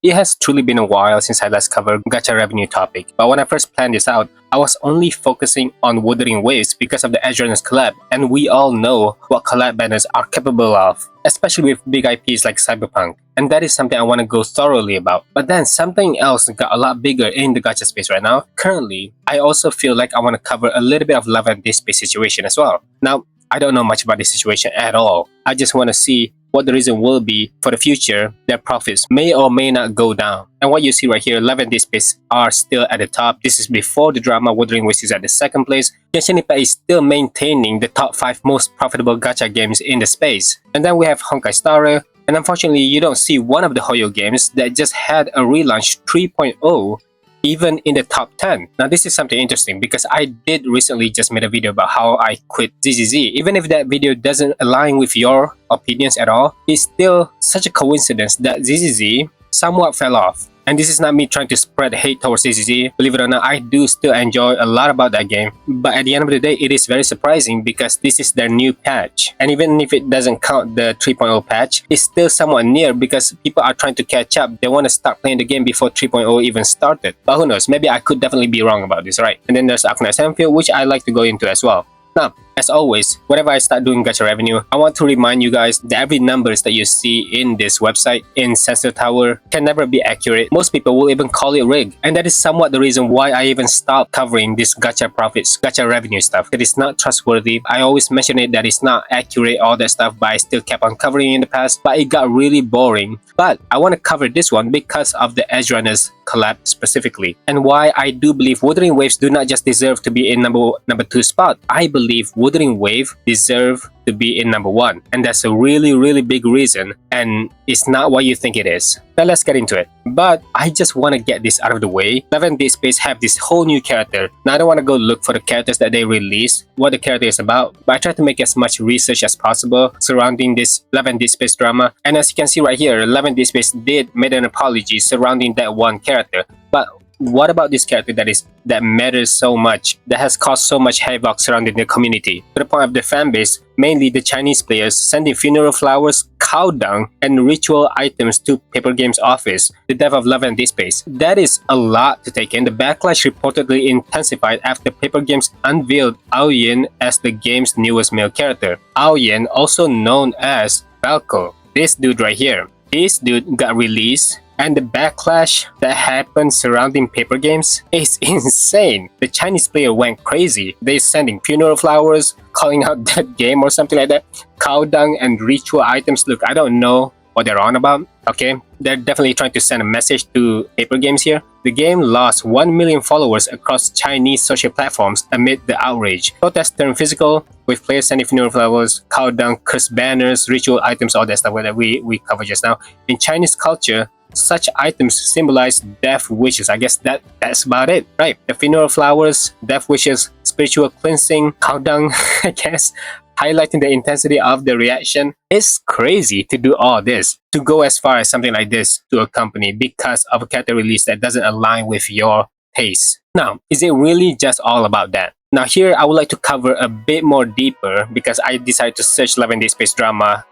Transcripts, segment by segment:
It has truly been a while since I last covered gacha revenue topic, but when I first planned this out, I was only focusing on Wuthering waves because of the Edgerunners collab, and we all know what collab banners are capable of, especially with big IPs like Cyberpunk, and that is something I want to go thoroughly about. But then something else got a lot bigger in the gacha space right now. Currently, I also feel like I want to cover a little bit of Love and Deepspace situation as well. Now, I don't know much about this situation at all. I just want to see what the reason will be for the future. Their profits may or may not go down. And what you see right here, Love and Deepspace are still at the top. This is before the drama. Wuthering Waves is at the second place. Genshin Impact is still maintaining the top 5 most profitable gacha games in the space. And then we have Honkai Star Rail. And unfortunately, you don't see one of the Hoyo games that just had a relaunch 3.0 even in the top 10. Now this is something interesting because I did recently just made a video about how I quit ZZZ. Even if that video doesn't align with your opinions at all, it's still such a coincidence that ZZZ somewhat fell off. And this is not me trying to spread hate towards ZZZ. Believe it or not, I do still enjoy a lot about that game. But at the end of the day, it is very surprising because this is their new patch. And even if it doesn't count the 3.0 patch, it's still somewhat near because people are trying to catch up. They want to start playing the game before 3.0 even started. But who knows, maybe I could definitely be wrong about this, right? And then there's Arknights, which I like to go into as well. Now, as always, whenever I start doing gacha revenue, I want to remind you guys that every numbers that you see in this website, in Sensor Tower, can never be accurate. Most people will even call it rigged. And that is somewhat the reason why I even stopped covering this gacha profits, gacha revenue stuff. It is not trustworthy. I always mention it that it's not accurate, all that stuff, but I still kept on covering it in the past. But it got really boring. But I want to cover this one because of the Edgerunners collab specifically. And why I do believe Wuthering Waves do not just deserve to be in number 2 spot. I believe Wuthering Wave deserve to be in number 1, and that's a really big reason, and it's not what you think it is. Now let's get into it. But I just want to get this out of the way. Love and Deepspace have this whole new character. Now I don't want to go look for the characters that they released, what the character is about, but I try to make as much research as possible surrounding this Love and Deepspace drama. And as you can see right here, Love and Deepspace did make an apology surrounding that one character. But what about this character that matters so much, that has caused so much havoc surrounding the community, to the point of the fanbase, mainly the Chinese players, sending funeral flowers, cow dung, and ritual items to Paper Game's office, the dev of Love and Deepspace? That is a lot to take in. The backlash reportedly intensified after Paper Games unveiled Aoyan as the game's newest male character. Aoyan, also known as Falco. This dude right here. This dude got released, and the backlash that happened surrounding Paper Games is insane. The Chinese player went crazy. They sending funeral flowers, calling out that game or something like that. Cow dung and ritual items. Look, I don't know what they're on about. Okay, they're definitely trying to send a message to Paper Games here. The game lost 1 million followers across Chinese social platforms amid the outrage. Protests turned physical, with players sending funeral flowers, cow dung, cursed banners, ritual items, all that stuff that we covered just now. In Chinese culture, such items symbolize death wishes. I guess that's about it, right? The funeral flowers, death wishes, spiritual cleansing, cow dung, I guess, highlighting the intensity of the reaction. It's crazy to do all this, to go as far as something like this to a company because of a character release that doesn't align with your taste. Now, is it really just all about that? Now here, I would like to cover a bit more deeper because I decided to search Love and Deepspace drama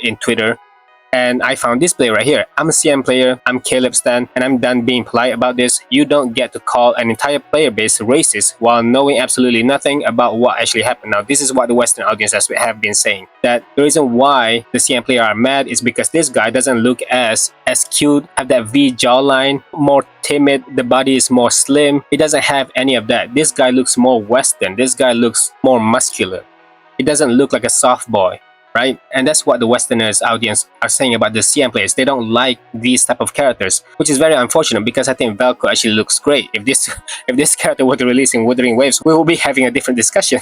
in Twitter. And I found this player right here. I'm a CM player, I'm Caleb Stan, and I'm done being polite about this. You don't get to call an entire player base racist while knowing absolutely nothing about what actually happened. Now, this is what the Western audience have been saying. That the reason why the CM player are mad is because this guy doesn't look as cute, have that V jawline, more timid, the body is more slim. He doesn't have any of that. This guy looks more Western. This guy looks more muscular. He doesn't look like a soft boy. Right? And that's what the Westerners audience are saying about the CM players. They don't like these type of characters, which is very unfortunate because I think Falco actually looks great. If this character were to release in Wuthering Waves, we will be having a different discussion.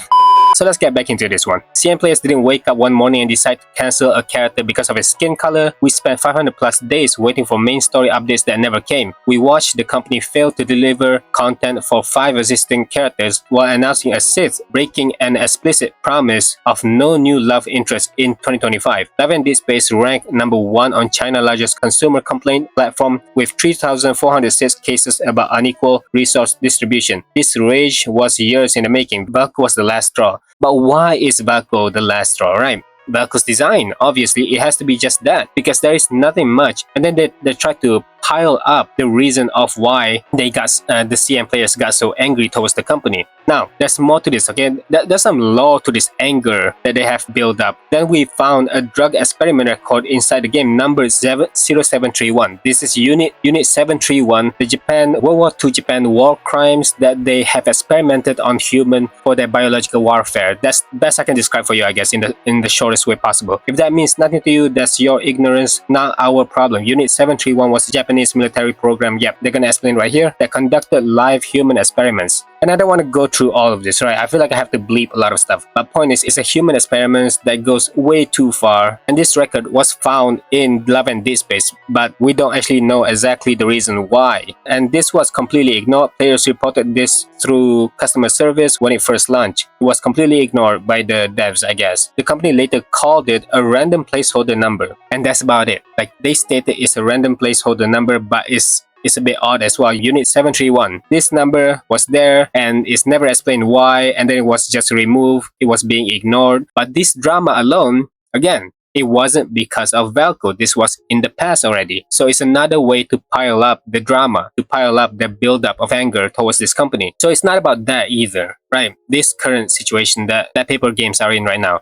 So let's get back into this one. CM players didn't wake up one morning and decide to cancel a character because of his skin color. We spent 500 plus days waiting for main story updates that never came. We watched the company fail to deliver content for 5 existing characters while announcing a 6th, breaking an explicit promise of no new love interest in 2025. Love and Deepspace ranked number 1 on China's largest consumer complaint platform with 3,406 cases about unequal resource distribution. This rage was years in the making. Valko was the last straw. But why is Valko the last straw, right? Valko's design, obviously, it has to be just that because there is nothing much. And then they try to pile up the reason of why the CN players got so angry towards the company. Now, there's more to this, okay? There's some law to this anger that they have built up. Then we found a drug experiment record inside the game, number 0731. This is Unit 731, the World War II Japan war crimes that they have experimented on human for their biological warfare. That's the best I can describe for you, I guess, in the shortest way possible. If that means nothing to you, that's your ignorance, not our problem. Unit 731 was a Japanese military program, yep, they're gonna explain right here, that conducted live human experiments. And I don't want to go through all of this, right? I feel like I have to bleep a lot of stuff. But point is, it's a human experiment that goes way too far. And this record was found in Love and Deepspace, but we don't actually know exactly the reason why. And this was completely ignored. Players reported this through customer service when it first launched. It was completely ignored by the devs, I guess. The company later called it a random placeholder number. And that's about it. Like, they stated it's a random placeholder number, but it's a bit odd as well. Unit 731. This number was there and it's never explained why, and then it was just removed. It was being ignored. But this drama alone, again, it wasn't because of Valco. This was in the past already. So it's another way to pile up the drama, to pile up the buildup of anger towards this company. So it's not about that either, right? This current situation that paper games are in right now.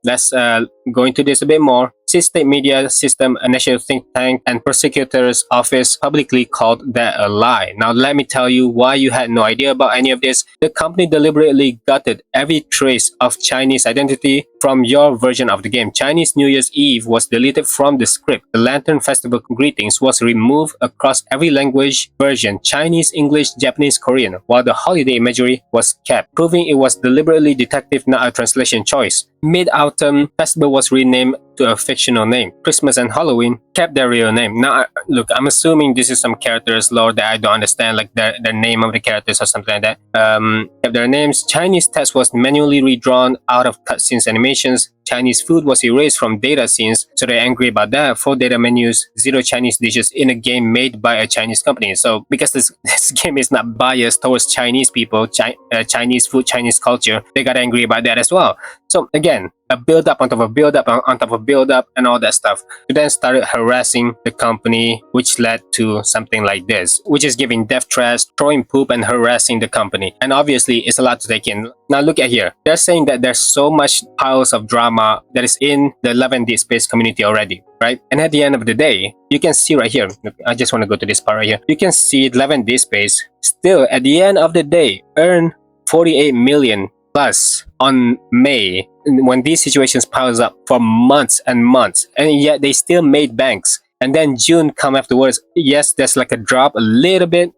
Let's go into this a bit more. State Media System, a national think tank, and prosecutor's office publicly called that a lie. Now, let me tell you why you had no idea about any of this. The company deliberately gutted every trace of Chinese identity from your version of the game. Chinese New Year's Eve was deleted from the script. The Lantern Festival greetings was removed across every language version, Chinese, English, Japanese, Korean, while the holiday imagery was kept, proving it was deliberately detective, not a translation choice. Mid-Autumn Festival was renamed to a fictional name. Christmas and Halloween kept their real name. Now, look, I'm assuming this is some characters lore that I don't understand, like the name of the characters or something like that. Kept their names. Chinese text was manually redrawn out of cutscenes animations. Chinese food was erased from data scenes, so they're angry about that. 4 data menus, 0 Chinese dishes in a game made by a Chinese company. So because this game is not biased towards Chinese people, Chinese food, Chinese culture, they got angry about that as well. So again, a build up on top of build up on top of build up and all that stuff. They then started harassing the company, which led to something like this, which is giving death threats, throwing poop, and harassing the company. And obviously, it's a lot to take in. Now look at here. They're saying that there's so much piles of drama that is in the Love and Deepspace community already, right? And at the end of the day, you can see right here. Look, I just want to go to this part right here. You can see Love and Deepspace still at the end of the day earn 48 million plus on May, when these situations piles up for months and months, and yet they still made banks. And then June come afterwards. Yes, there's like a drop a little bit.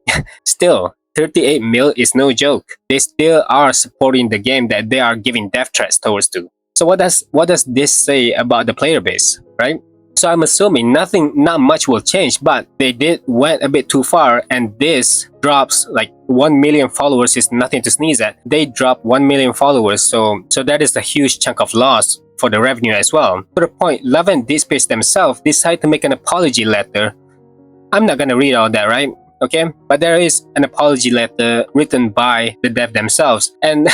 Still, 38 mil is no joke. They still are supporting the game that they are giving death threats towards to. So what does this say about the player base, right? So I'm assuming not much will change, but they went a bit too far, and this drops like 1 million followers is nothing to sneeze at. They dropped 1 million followers, so that is a huge chunk of loss for the revenue as well. To the point, Love and Deepspace themselves decided to make an apology letter. I'm not gonna read all that, right? Okay, but there is an apology letter written by the dev themselves, and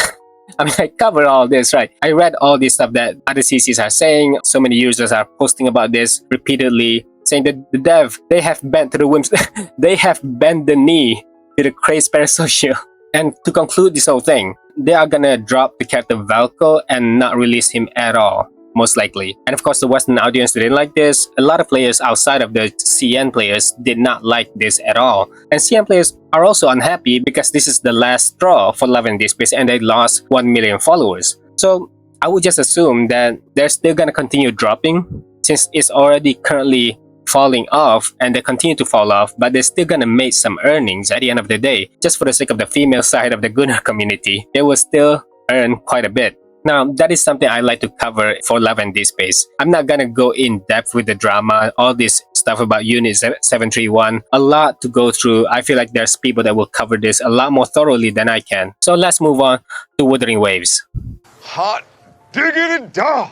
I mean, I covered all this, right? I read all this stuff that other CCs are saying. So many users are posting about this repeatedly, saying that the dev, they have bent to the whims, they have bent the knee to the crazed parasocial. And to conclude this whole thing, they are gonna drop the character Valco and not release him at all, most likely. And of course, the Western audience didn't like this. A lot of players outside of the CN players did not like this at all. And CN players are also unhappy because this is the last straw for Love and Deepspace, and they lost 1 million followers. So I would just assume that they're still gonna continue dropping, since it's already currently falling off, and they continue to fall off, but they're still gonna make some earnings at the end of the day. Just for the sake of the female side of the Gunnar community, they will still earn quite a bit. Now, that is something I like to cover for Love and Deepspace. I'm not gonna go in depth with the drama, all this stuff about Unit 731. A lot to go through. I feel like there's people that will cover this a lot more thoroughly than I can. So let's move on to Wuthering Waves. Hot diggity dog!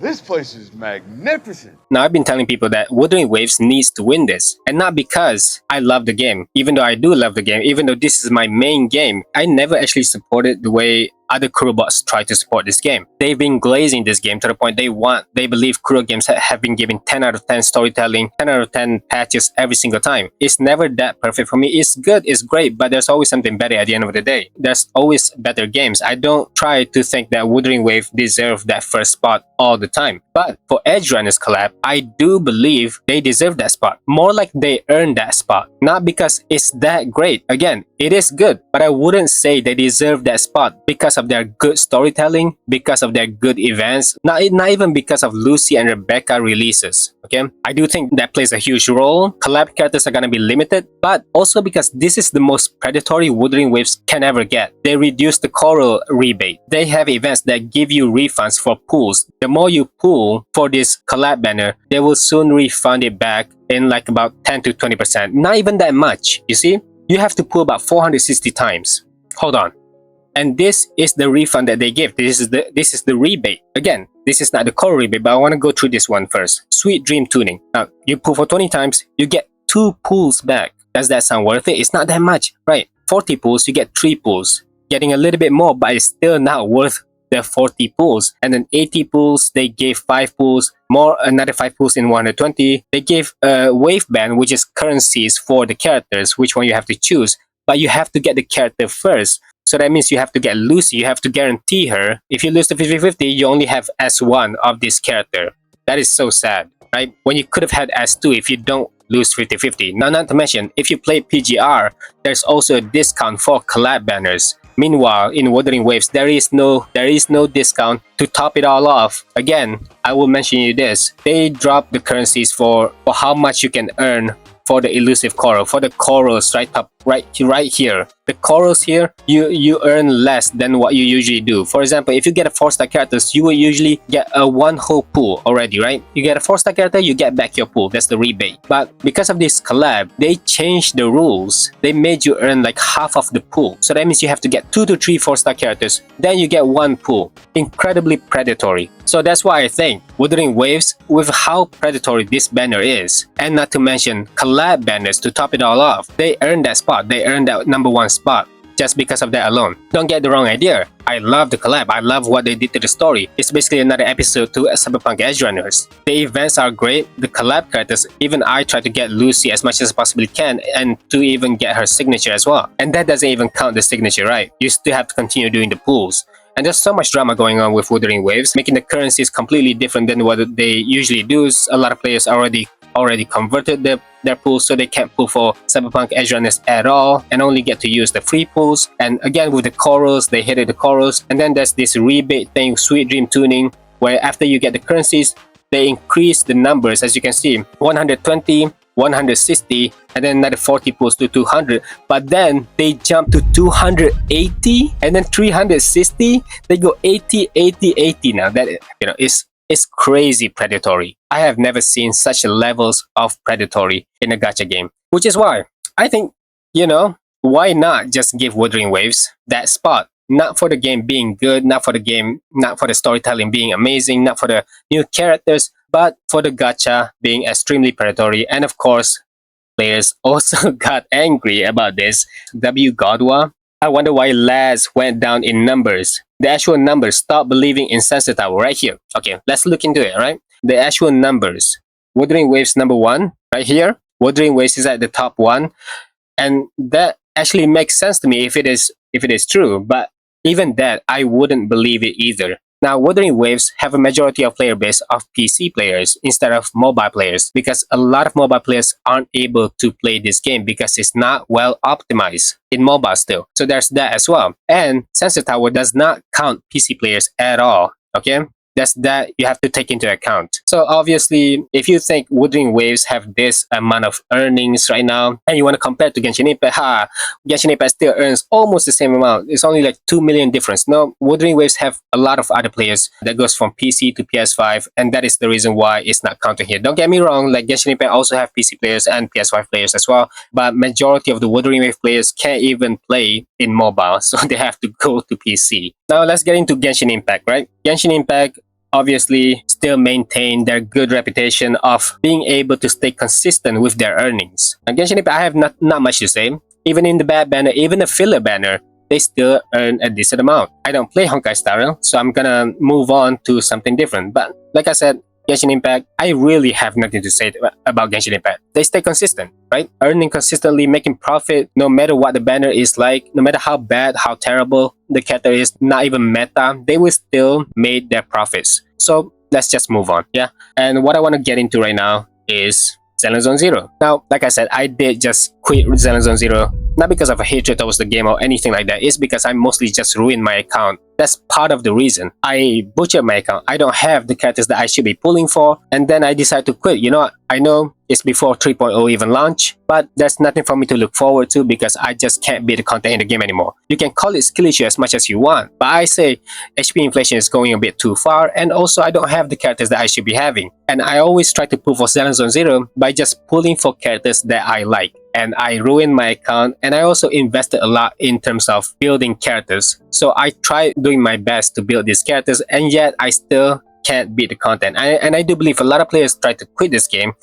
This place is magnificent. Now, I've been telling people that Wuthering Waves needs to win this. And not because I love the game. Even though I do love the game, even though this is my main game, I never actually supported the way other Kuro bots try to support this game. They've been glazing this game to the point they believe Kuro games have been given 10 out of 10 storytelling, 10 out of 10 patches every single time. It's never that perfect for me. It's good, it's great, but there's always something better at the end of the day. There's always better games. I don't try to think that Wuthering Wave deserve that first spot all the time. But for Edge Runners collab, I do believe they deserve that spot. More like they earned that spot. Not because it's that great. Again, it is good, but I wouldn't say they deserve that spot because of their good storytelling, because of their good events, not even because of Lucy and Rebecca releases. Okay, I do think that plays a huge role. Collab characters are gonna be limited, but also because this is the most predatory Wuthering Waves can ever get. They reduce the Kuro rebate. They have events that give you refunds for pools. The more you pool for this collab banner, they will soon refund it back in like about 10 to 20%. Not even that much, you see? You have to pull about 460 times. Hold on. And this is the refund that they give. This is the rebate. Again, this is not the core rebate, but I want to go through this one first. Sweet Dream Tuning. Now, you pull for 20 times, you get 2 pulls back. Does that sound worth it? It's not that much, right? 40 pulls, you get 3 pulls. Getting a little bit more, but it's still not worth the 40 pulls. And then 80 pulls, they gave 5 pulls, more another 5 pulls in 120. They gave a wave band, which is currencies for the characters, which one you have to choose. But you have to get the character first. So that means you have to get Lucy, you have to guarantee her. If you lose the 50-50, you only have S1 of this character. That is so sad, right? When you could have had S2 if you don't lose 50-50. Now, not to mention, if you play PGR, there's also a discount for collab banners. Meanwhile, in Wuthering Waves, there is no discount. To top it all off, again, I will mention you this. They drop the currencies for how much you can earn for the elusive coral, for the corals right here. The corals here, you earn less than what you usually do. For example, if you get a 4-star characters, you will usually get a 1 whole pool already, right? You get a 4-star character, you get back your pool. That's the rebate. But because of this collab, they changed the rules. They made you earn like half of the pool. So that means you have to get 2 to 3 4-star characters, then you get 1 pool. Incredibly predatory. So that's why I think Wuthering Waves, with how predatory this banner is, and not to mention collab banners to top it all off, they earned that spot. They earned that #1 spot just because of that alone. Don't get the wrong idea. I love the collab. I love what they did to the story. It's basically another episode to Cyberpunk Edge Runners. The events are great. The collab characters, even I try to get Lucy as much as I possibly can and to even get her signature as well. And that doesn't even count the signature, right? You still have to continue doing the pools. And there's so much drama going on with Wuthering Waves, making the currencies completely different than what they usually do. A lot of players already converted their pools, so they can't pool for Cyberpunk Edge Runners at all and only get to use the free pools. And again, with the corals, they hated the corals. And then there's this rebate thing, Sweet Dream Tuning, where after you get the currencies, they increase the numbers, as you can see, 120, 160, and then another 40 pulls to 200. But then they jump to 280 and then 360. They go 80, 80, 80 now. That, is crazy predatory. I have never seen such levels of predatory in a gacha game. Which is why I think, why not just give Wuthering Waves that spot? Not for the game being good, not for the storytelling being amazing, not for the new characters, but for the gacha being extremely predatory. And of course, players also got angry about this. WuWa, I wonder why Laz went down in numbers. The actual numbers, stop believing in Sensor Tower right here. Okay, let's look into it, right? The actual numbers. Wuthering Waves #1, right here. Wuthering Waves is at the top 1. And that actually makes sense to me if it is true. But even that, I wouldn't believe it either. Now, Wuthering Waves have a majority of player base of PC players instead of mobile players, because a lot of mobile players aren't able to play this game because it's not well optimized in mobile still. So there's that as well. And Sensor Tower does not count PC players at all, okay? That you have to take into account. So obviously, if you think Wuthering Waves have this amount of earnings right now, and you want to compare to Genshin Impact, Genshin Impact still earns almost the same amount. It's only like 2 million difference. No, Wuthering Waves have a lot of other players that goes from PC to PS5, and that is the reason why it's not counted here. Don't get me wrong, like Genshin Impact also have PC players and PS5 players as well, but majority of the Wuthering Wave players can't even play in mobile, so they have to go to PC. Now let's get into Genshin Impact, right? Genshin Impact obviously still maintain their good reputation of being able to stay consistent with their earnings. And Genshin Impact, I have not much to say. Even in the bad banner, even the filler banner, they still earn a decent amount. I don't play Honkai Star Rail, so I'm gonna move on to something different. But like I said, Genshin Impact, I really have nothing to say about Genshin Impact. They stay consistent, right? Earning consistently, making profit, no matter what the banner is like, no matter how bad, how terrible the character is, not even meta, they will still make their profits. So let's just move on, yeah? And what I want to get into right now is Zenless Zone Zero. Now, like I said, I did just quit Zenless Zone Zero, not because of a hatred towards the game or anything like that. It's because I mostly just ruined my account. That's part of the reason. I butchered my account. I don't have the characters that I should be pulling for, and then I decided to quit. You know, I know it's before 3.0 even launch, but there's nothing for me to look forward to because I just can't beat the content in the game anymore. You can call it skill issue as much as you want, but I say HP inflation is going a bit too far, and also I don't have the characters that I should be having. And I always try to pull for Zenless Zone Zero by just pulling for characters that I like. And I ruined my account, and I also invested a lot in terms of building characters. So I tried doing my best to build these characters, and yet I still can't beat the content. And I do believe a lot of players try to quit this game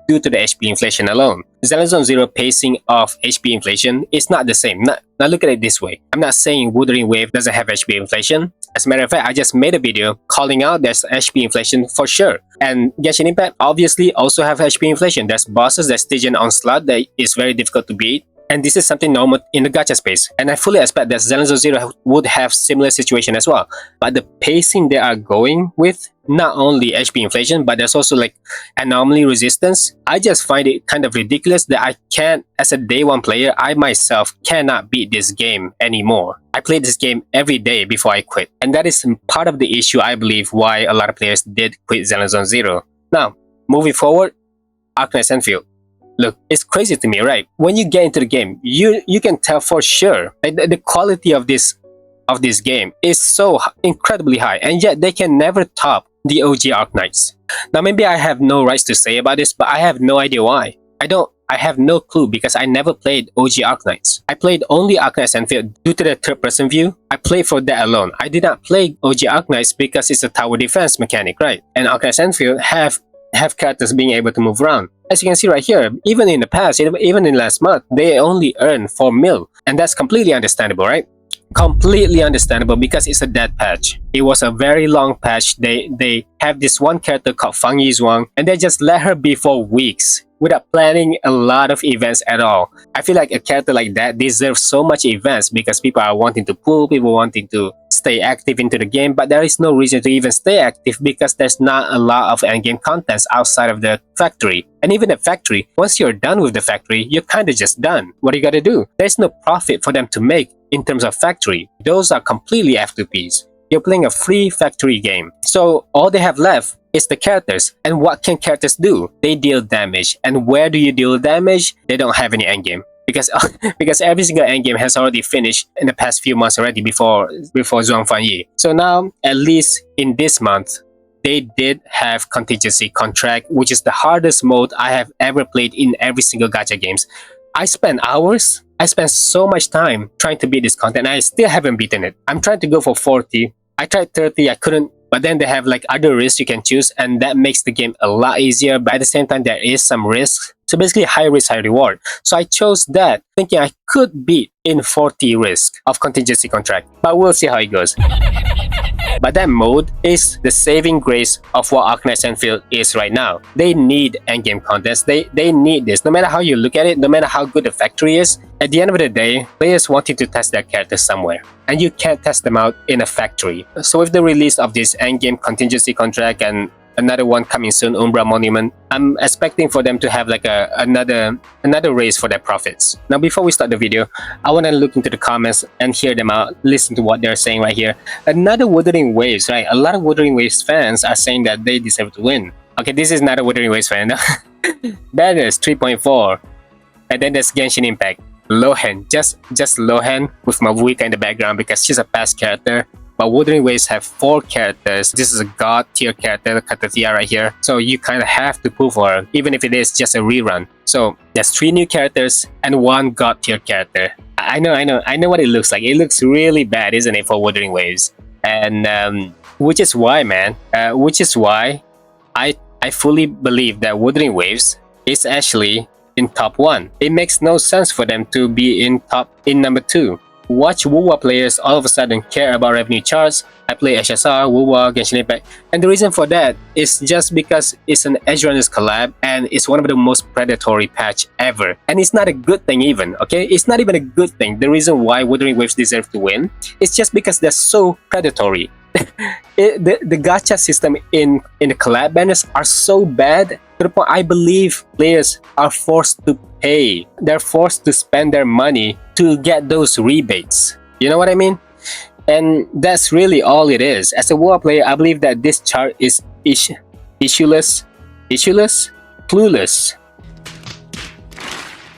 due to the HP inflation alone. Zenless Zone Zero pacing of HP inflation is not the same. Now look at it this way. I'm not saying Wuthering Wave doesn't have HP inflation. As a matter of fact, I just made a video calling out there's HP inflation for sure. And Genshin Impact obviously also have HP inflation. There's bosses that Stygian Onslaught that is very difficult to beat. And this is something normal in the gacha space. And I fully expect that Zenless Zone Zero would have similar situation as well. But the pacing they are going with, not only HP inflation, but there's also like anomaly resistance. I just find it kind of ridiculous that I can't, as a day one player, I myself cannot beat this game anymore. I played this game every day before I quit. And that is part of the issue, I believe, why a lot of players did quit Zenless Zone Zero. Now, moving forward, Arknights Enfield. Look, it's crazy to me, right? When you get into the game, you can tell for sure like the quality of this game is so incredibly high, and yet they can never top the OG Arknights. Now, maybe I have no rights to say about this, but I have no idea why. I have no clue because I never played OG Arknights. I played only Arknights Enfield due to the third-person view. I played for that alone. I did not play OG Arknights because it's a tower defense mechanic, right? And Arknights Enfield have characters being able to move around. As you can see right here, even in the past, even in last month, they only earn 4 mil. And that's completely understandable, right? Completely understandable because it's a dead patch. It was a very long patch. They have this one character called Fang Yizhuang, and they just let her be for weeks without planning a lot of events at all. I feel like a character like that deserves so much events because people are wanting to pull, people wanting to stay active into the game, but there is no reason to even stay active because there's not a lot of endgame contents outside of the factory. And even the factory, once you're done with the factory, you're kind of just done. What do you gotta do? There's no profit for them to make in terms of factory. Those are completely F2Ps. You're playing a free factory game. So all they have left is the characters. And what can characters do? They deal damage. And where do you deal damage? They don't have any endgame. Because every single endgame has already finished in the past few months already before Zhuangfan Yi. So now, at least in this month, they did have contingency contract, which is the hardest mode I have ever played in every single gacha games. I spent hours. I spent so much time trying to beat this content, and I still haven't beaten it. I'm trying to go for 40. I tried 30, I couldn't. But then they have like other risks you can choose, and that makes the game a lot easier. But at the same time, there is some risk. So basically, high risk, high reward. So I chose that, thinking I could beat in 40 risk of contingency contract. But we'll see how it goes. But that mode is the saving grace of what Arknights Enfield is right now. They need endgame contents. They need this. No matter how you look at it, no matter how good the factory is, at the end of the day, players wanting to test their characters somewhere. And you can't test them out in a factory. So with the release of this endgame contingency contract and another one coming soon, Umbra Monument, I'm expecting for them to have like another raise for their profits. Now, before we start the video, I want to look into the comments and hear them out, listen to what they're saying right here. Another Wuthering Waves, right? A lot of Wuthering Waves fans are saying that they deserve to win. Okay, this is not a Wuthering Waves fan. That is 3.4. And then there's Genshin Impact. Lohan, just Lohan with Mavuika in the background because she's a past character. But Wuthering Waves have 4 characters. This is a god tier character, Cartethyia right here. So you kind of have to pull for her, even if it is just a rerun. So there's 3 new characters and 1 god tier character. I know what it looks like. It looks really bad, isn't it, for Wuthering Waves? And which is why, man, which is why I fully believe that Wuthering Waves is actually in top 1. It makes no sense for them to be in number 2. watch WuWa players all of a sudden care about revenue charts. I play HSR, WuWa, Genshin Impact, and the reason for that is just because it's an edge runners collab and it's one of the most predatory patch ever. And it's not a good thing even, okay? It's not even a good thing. The reason why Wuthering Waves deserve to win is just because they're so predatory. The gacha system in the collab banners are so bad to the point I believe players are forced to pay. They're forced to spend their money to get those rebates. You know what I mean? And that's really all it is. As a WoW player, I believe that this chart is issueless, clueless.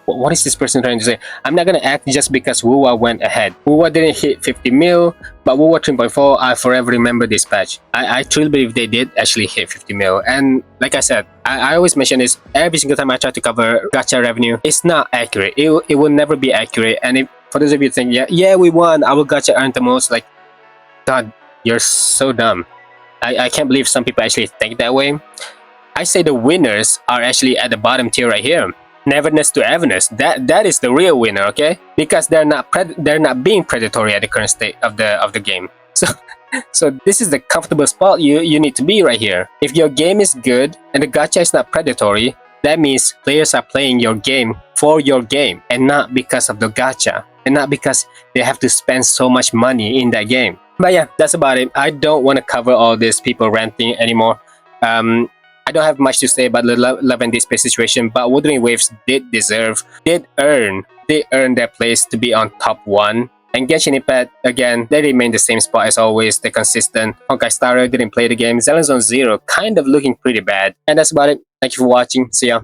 What is this person trying to say? I'm not gonna act just because WuWa went ahead. WuWa didn't hit 50 mil, but WuWa 3.4, I forever remember this patch. I truly believe they did actually hit 50 mil. And like I said, I always mention this every single time I try to cover gacha revenue. It's not accurate. It will never be accurate. And if, for those of you think, yeah, we won, our gacha earned the most, like, God, you're so dumb. I can't believe some people actually think that way. I say the winners are actually at the bottom tier right here. Neverness to Everness, that is the real winner, okay? Because they're not being predatory at the current state of the game. So this is the comfortable spot you need to be right here. If your game is good and the gacha is not predatory, that means players are playing your game for your game and not because of the gacha and not because they have to spend so much money in that game. But yeah, that's about it. I don't want to cover all this people ranting anymore. I don't have much to say about the Love and Deepspace situation, but Wuthering Waves did earn their place to be on top 1. And Genshin Impact, again, they remain the same spot as always. They're consistent. Honkai Star Rail didn't play the game. Zelenzone 0 kind of looking pretty bad. And that's about it. Thank you for watching. See ya.